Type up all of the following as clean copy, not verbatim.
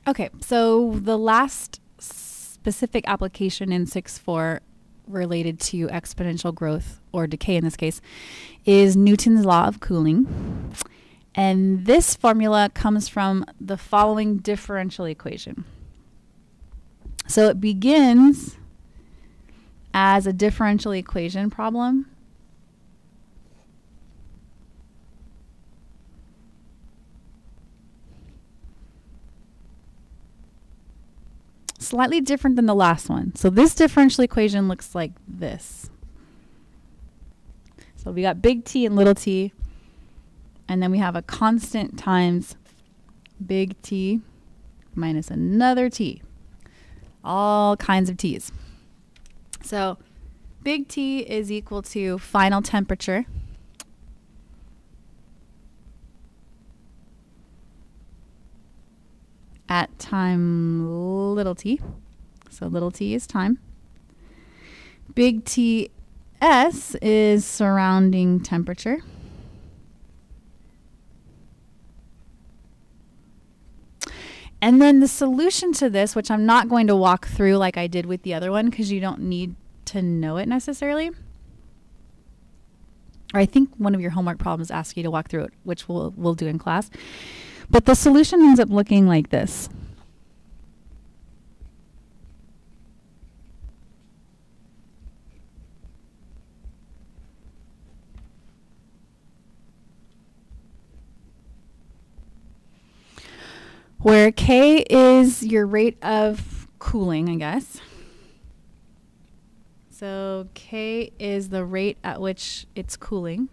Okay, so the last specific application in 6.4 related to exponential growth, or decay in this case, is Newton's law of cooling. And this formula comes from the following differential equation. So it begins as a differential equation problem. Slightly different than the last one. So this differential equation looks like this. So we got big T and little t, and then we have a constant times big T minus another t. All kinds of t's. So big T is equal to final temperature at time little t. So little t is time. Big Ts is surrounding temperature. And then the solution to this, which I'm not going to walk through like I did with the other one because you don't need to know it necessarily. Or I think one of your homework problems asks you to walk through it, which we'll do in class. But the solution ends up looking like this. Where K is your rate of cooling, I guess. So K is the rate at which it's cooling.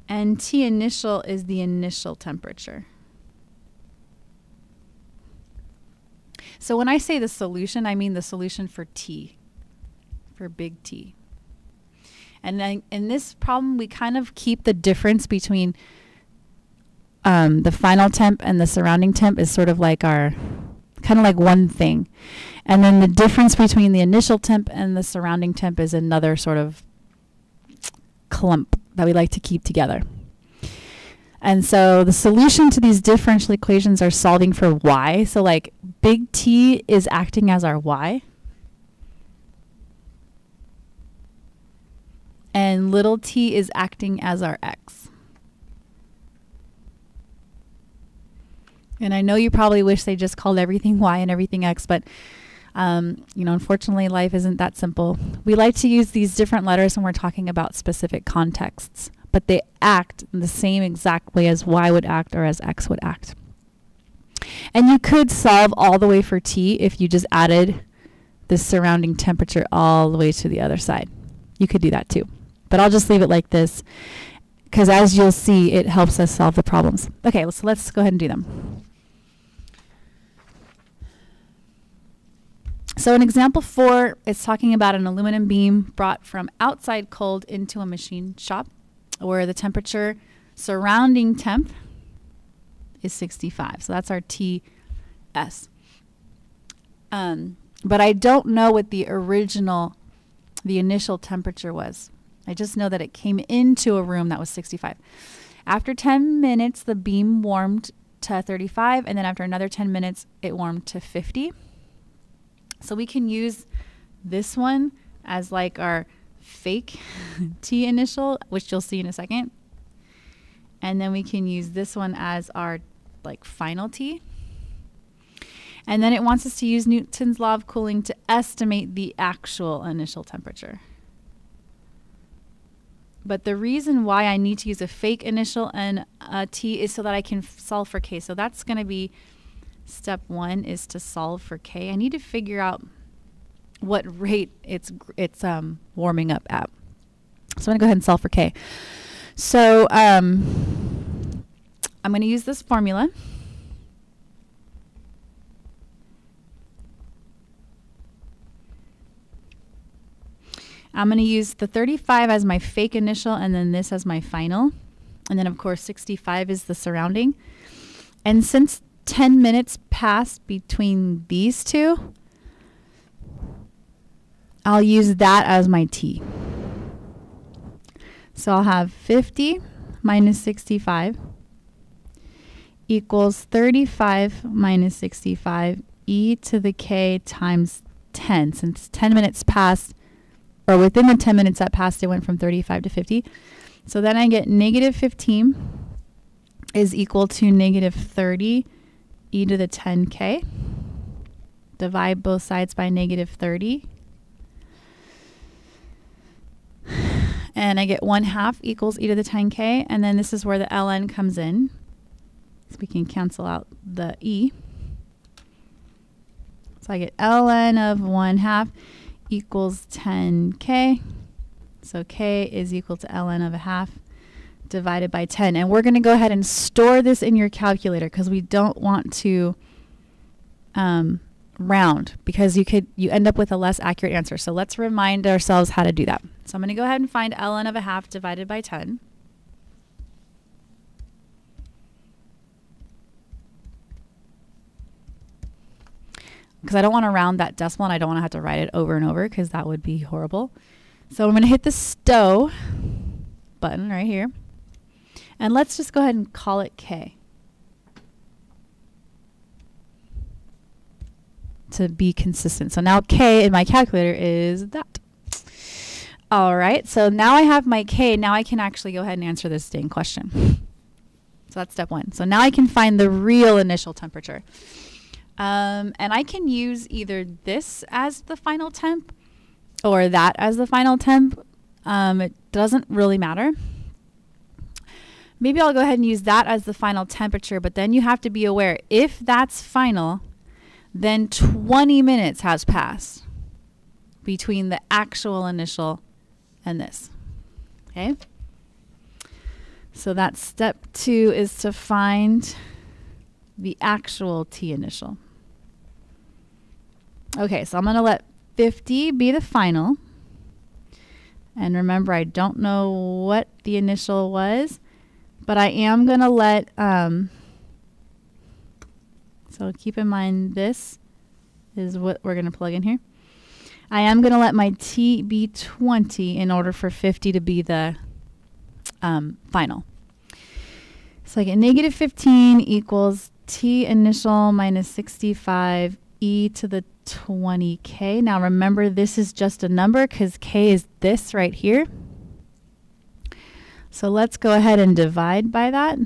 And T initial is the initial temperature. So when I say the solution, I mean the solution for T, for big T. And then in this problem, we kind of keep the difference between the final temp and the surrounding temp is sort of like our, kind of like one thing. And then the difference between the initial temp and the surrounding temp is another sort of clump that we like to keep together. And so the solution to these differential equations are solving for y. So like big T is acting as our y. And little t is acting as our x. And I know you probably wish they just called everything y and everything x, but you know, unfortunately life isn't that simple. We like to use these different letters when we're talking about specific contexts, but they act in the same exact way as y would act or as x would act. And you could solve all the way for t if you just added the surrounding temperature all the way to the other side. You could do that too. But I'll just leave it like this because as you'll see, it helps us solve the problems. Okay, so let's go ahead and do them. So in example 4, it's talking about an aluminum beam brought from outside cold into a machine shop where the temperature surrounding temp is 65. So that's our TS. But I don't know what the initial temperature was. I just know that it came into a room that was 65. After 10 minutes, the beam warmed to 35, and then after another 10 minutes, it warmed to 50. So we can use this one as like our fake T initial, which you'll see in a second. And then we can use this one as our like final T. And then it wants us to use Newton's law of cooling to estimate the actual initial temperature. But the reason why I need to use a fake initial and a T is so that I can solve for K. So that's going to be step 1 is to solve for K. I need to figure out what rate it's warming up at. So I'm going to go ahead and solve for K. So I'm going to use this formula. I'm going to use the 35 as my fake initial and then this as my final. And then, of course, 65 is the surrounding. And since 10 minutes passed between these two, I'll use that as my T. So I'll have 50 minus 65 equals 35 minus 65 e to the k times 10. Since 10 minutes passed, or within the 10 minutes that passed, it went from 35 to 50. So then I get negative 15 is equal to negative 30 e to the 10k. Divide both sides by negative 30. And I get 1/2 equals e to the 10k. And then this is where the ln comes in. So we can cancel out the e. So I get ln of 1/2 equals 10k. So k is equal to ln of 1/2 divided by 10. And we're going to go ahead and store this in your calculator because we don't want to round, because you end up with a less accurate answer. So let's remind ourselves how to do that. So I'm going to go ahead and find ln of 1/2 divided by 10. Because I don't want to round that decimal and I don't want to have to write it over and over because that would be horrible. So I'm going to hit the stow button right here. And let's just go ahead and call it k to be consistent. So now k in my calculator is that. All right, so now I have my k. Now I can actually go ahead and answer this dang question. So that's step one. So now I can find the real initial temperature. And I can use either this as the final temp or that as the final temp. It doesn't really matter. Maybe I'll go ahead and use that as the final temperature, but then you have to be aware, if that's final, then 20 minutes has passed between the actual initial and this. Okay? So that's step 2, is to find the actual T initial. Okay, so I'm going to let 50 be the final. And remember, I don't know what the initial was, but I am going to let, so keep in mind this is what we're going to plug in here. I am going to let my T be 20 in order for 50 to be the final. So I get negative 15 equals T initial minus 65 e to the 20k. Now remember, this is just a number because k is this right here. So let's go ahead and divide by that.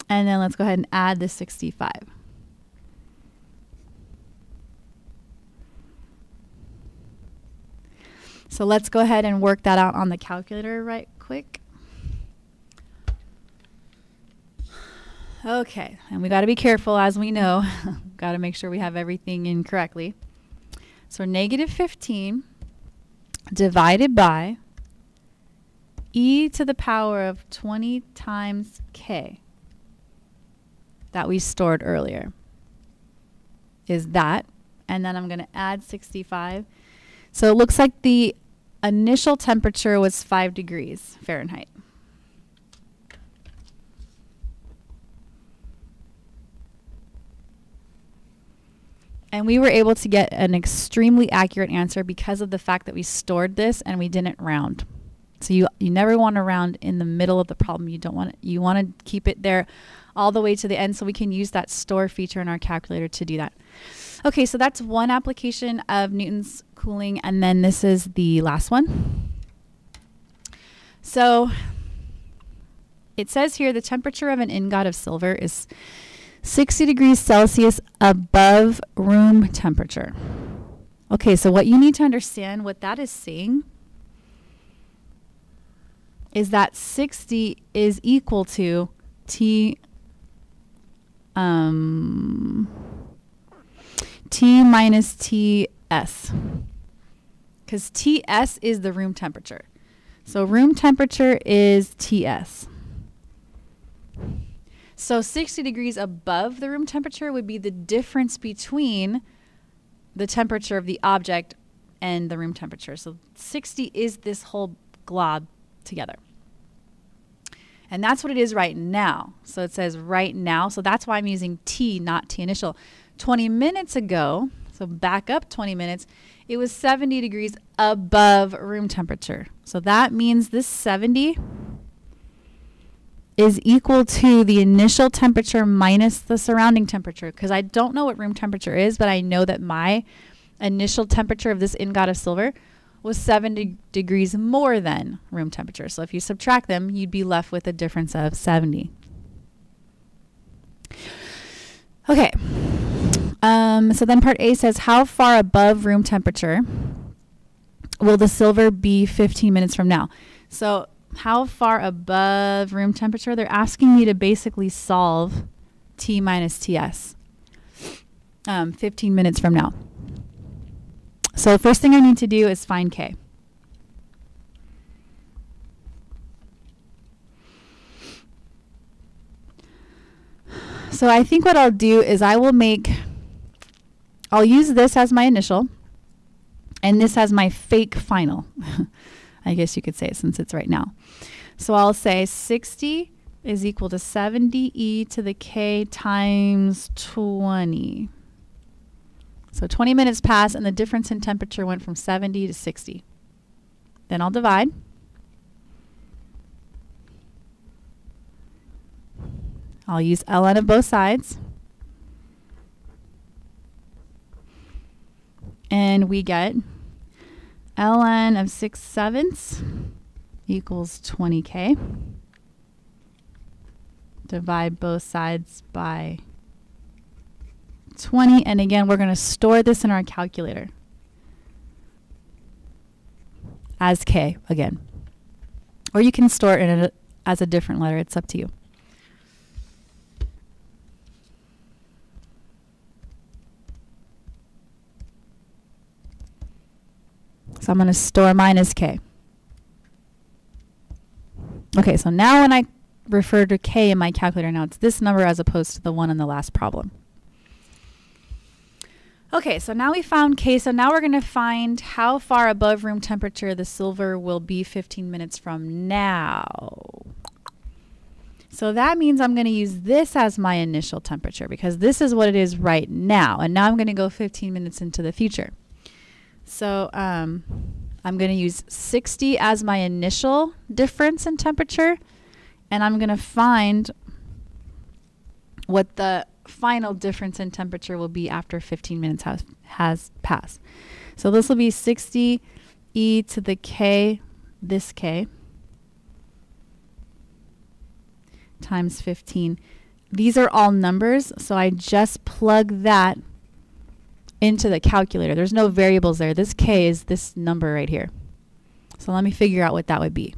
And then let's go ahead and add the 65. So let's go ahead and work that out on the calculator right quick. Okay, and we got to be careful, as we know. Got to make sure we have everything in correctly. So negative 15 divided by e to the power of 20 times k that we stored earlier is that. And then I'm going to add 65. So it looks like the initial temperature was 5 degrees Fahrenheit. And we were able to get an extremely accurate answer because of the fact that we stored this and we didn't round. So you never want to round in the middle of the problem. You don't want it, you want to keep it there all the way to the end, so we can use that store feature in our calculator to do that. Okay, so that's one application of Newton's cooling, and then this is the last one. So it says here the temperature of an ingot of silver is 60 degrees Celsius above room temperature. Okay, so what you need to understand, what that is saying is that 60 is equal to T minus TS, because TS is the room temperature. So room temperature is TS. So 60 degrees above the room temperature would be the difference between the temperature of the object and the room temperature. So 60 is this whole glob together. And that's what it is right now. So it says right now. So that's why I'm using T, not T initial. 20 minutes ago, so back up 20 minutes, it was 70 degrees above room temperature. So that means this 70 is equal to the initial temperature minus the surrounding temperature, because I don't know what room temperature is, but I know that my initial temperature of this ingot of silver was 70 degrees more than room temperature. So if you subtract them, you'd be left with a difference of 70. Okay. So then part A says, how far above room temperature will the silver be 15 minutes from now? So how far above room temperature? They're asking me to basically solve T minus TS 15 minutes from now. So first thing I need to do is find K. So I think what I'll do is I'll use this as my initial and this as my fake final. I guess you could say it since it's right now. So I'll say 60 is equal to 70e to the k times 20. So 20 minutes passed and the difference in temperature went from 70 to 60. Then I'll divide. I'll use ln of both sides. And we get ln of 6/7 equals 20k. Divide both sides by 20. And again, we're going to store this in our calculator as k again. Or you can store it in as a different letter. It's up to you. So I'm going to store minus k. Okay, so now when I refer to k in my calculator, now it's this number as opposed to the one in the last problem. Okay, so now we found k. So now we're going to find how far above room temperature the silver will be 15 minutes from now. So that means I'm going to use this as my initial temperature because this is what it is right now. And now I'm going to go 15 minutes into the future. So I'm going to use 60 as my initial difference in temperature, and I'm going to find what the final difference in temperature will be after 15 minutes has passed. So this will be 60 e to the k, this k, times 15. These are all numbers, so I just plug that into the calculator. There's no variables there. This k is this number right here. So let me figure out what that would be.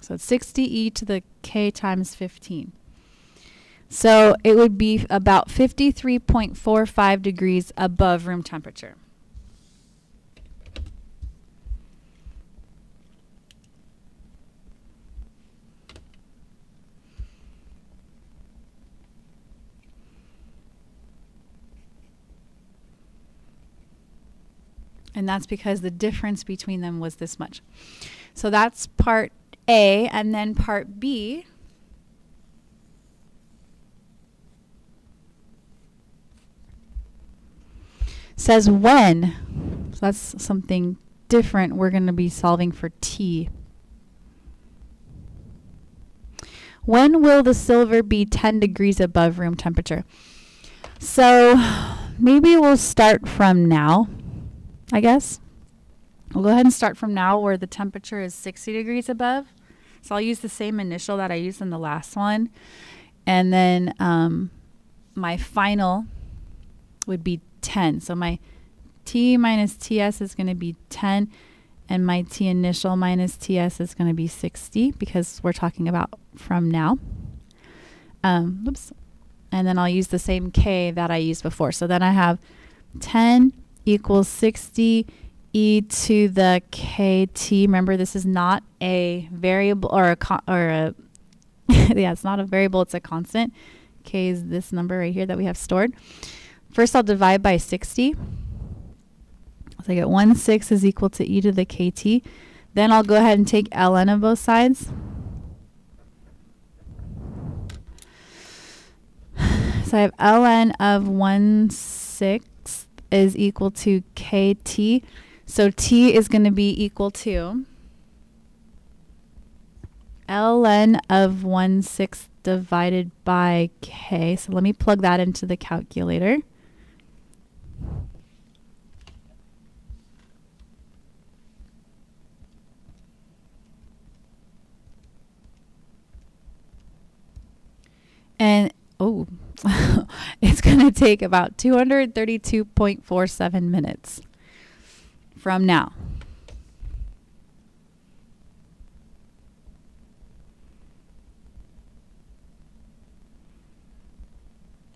So it's 60e to the k times 15. So it would be about 53.45 degrees above room temperature. And that's because the difference between them was this much. So that's part A, and then part B says when. So that's something different. We're going to be solving for T. When will the silver be 10 degrees above room temperature? So maybe we'll start from now, I guess. We'll go ahead and start from now where the temperature is 60 degrees above. So I'll use the same initial that I used in the last one. And then my final would be 10. So my T minus TS is going to be 10. And my T initial minus TS is going to be 60 because we're talking about from now. Oops. And then I'll use the same K that I used before. So then I have 10 equals 60 e to the kt. Remember, this is not a variable or a yeah, it's not a variable, it's a constant. K is this number right here that we have stored. First I'll divide by 60. So I get 1/6 is equal to e to the kt. Then I'll go ahead and take ln of both sides. So I have ln of 1/6 is equal to kt. So t is going to be equal to ln of 1/6 divided by k. So let me plug that into the calculator. And oh, it's going to take about 232.47 minutes from now.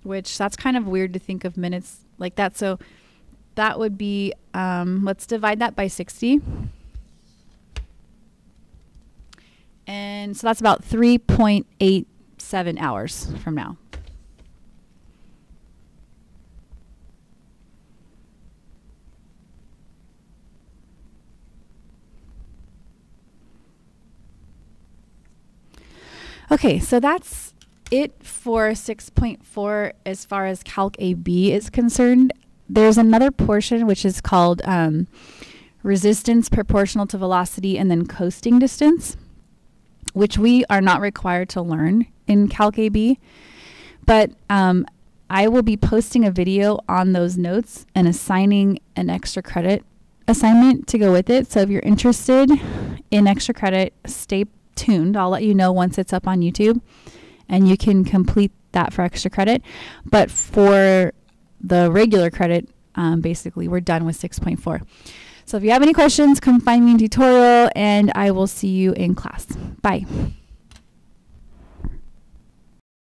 Which that's kind of weird to think of minutes like that. So that would be, let's divide that by 60. And so that's about 3.87 hours from now. Okay, so that's it for 6.4 as far as Calc AB is concerned. There's another portion which is called resistance proportional to velocity and then coasting distance, which we are not required to learn in Calc AB. But I will be posting a video on those notes and assigning an extra credit assignment to go with it. So if you're interested in extra credit, stay tuned. I'll let you know once it's up on YouTube and you can complete that for extra credit. But for the regular credit, basically we're done with 6.4. So if you have any questions, come find me in tutorial and I will see you in class. Bye.